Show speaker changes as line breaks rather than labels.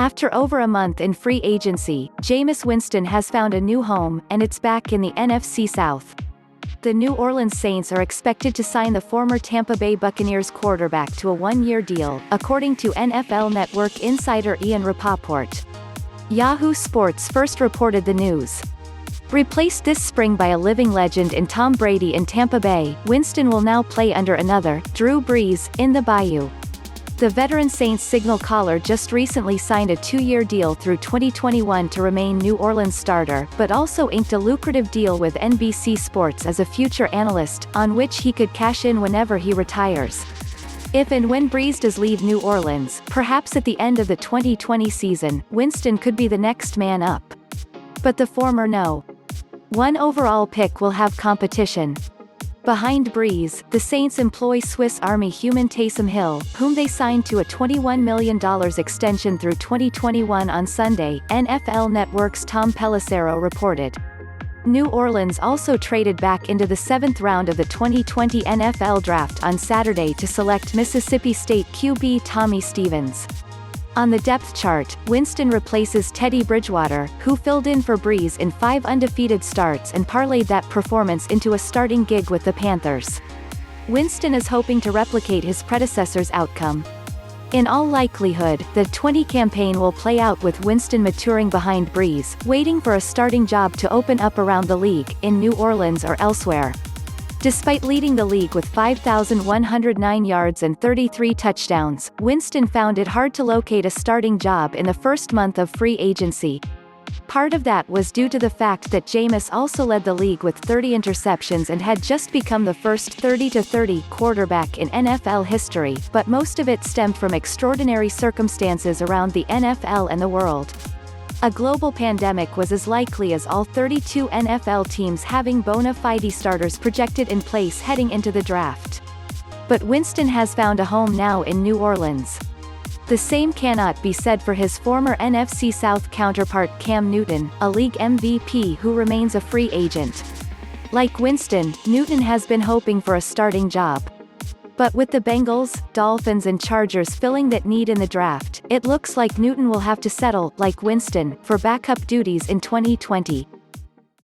After over a month in free agency, Jameis Winston has found a new home, and it's back in the NFC South. The New Orleans Saints are expected to sign the former Tampa Bay Buccaneers quarterback to a one-year deal, according to NFL Network insider Ian Rapoport. Yahoo Sports first reported the news. Replaced this spring by a living legend in Tom Brady in Tampa Bay, Winston will now play under another, Drew Brees, in the Bayou. The veteran Saints signal caller just recently signed a two-year deal through 2021 to remain New Orleans starter, but also inked a lucrative deal with NBC Sports as a future analyst, on which he could cash in whenever he retires. If and when Brees does leave New Orleans, perhaps at the end of the 2020 season, Winston could be the next man up. But the former No. 1 overall pick will have competition. Behind Brees, the Saints employ Swiss Army human Taysom Hill, whom they signed to a $21 million extension through 2021 on Sunday, NFL Network's Tom Pelissero reported. New Orleans also traded back into the 7th round of the 2020 NFL Draft on Saturday to select Mississippi State QB Tommy Stevens. On the depth chart, Winston replaces Teddy Bridgewater, who filled in for Brees in 5 undefeated starts and parlayed that performance into a starting gig with the Panthers. Winston is hoping to replicate his predecessor's outcome. In all likelihood, the 20 campaign will play out with Winston maturing behind Brees, waiting for a starting job to open up around the league, in New Orleans or elsewhere. Despite leading the league with 5,109 yards and 33 touchdowns, Winston found it hard to locate a starting job in the first month of free agency. Part of that was due to the fact that Jameis also led the league with 30 interceptions and had just become the first 30-30 quarterback in NFL history, but most of it stemmed from extraordinary circumstances around the NFL and the world. A global pandemic was as likely as all 32 NFL teams having bona fide starters projected in place heading into the draft. But Winston has found a home now in New Orleans. The same cannot be said for his former NFC South counterpart Cam Newton, a league MVP who remains a free agent. Like Winston, Newton has been hoping for a starting job. But with the Bengals, Dolphins and Chargers filling that need in the draft, it looks like Newton will have to settle, like Winston, for backup duties in 2020.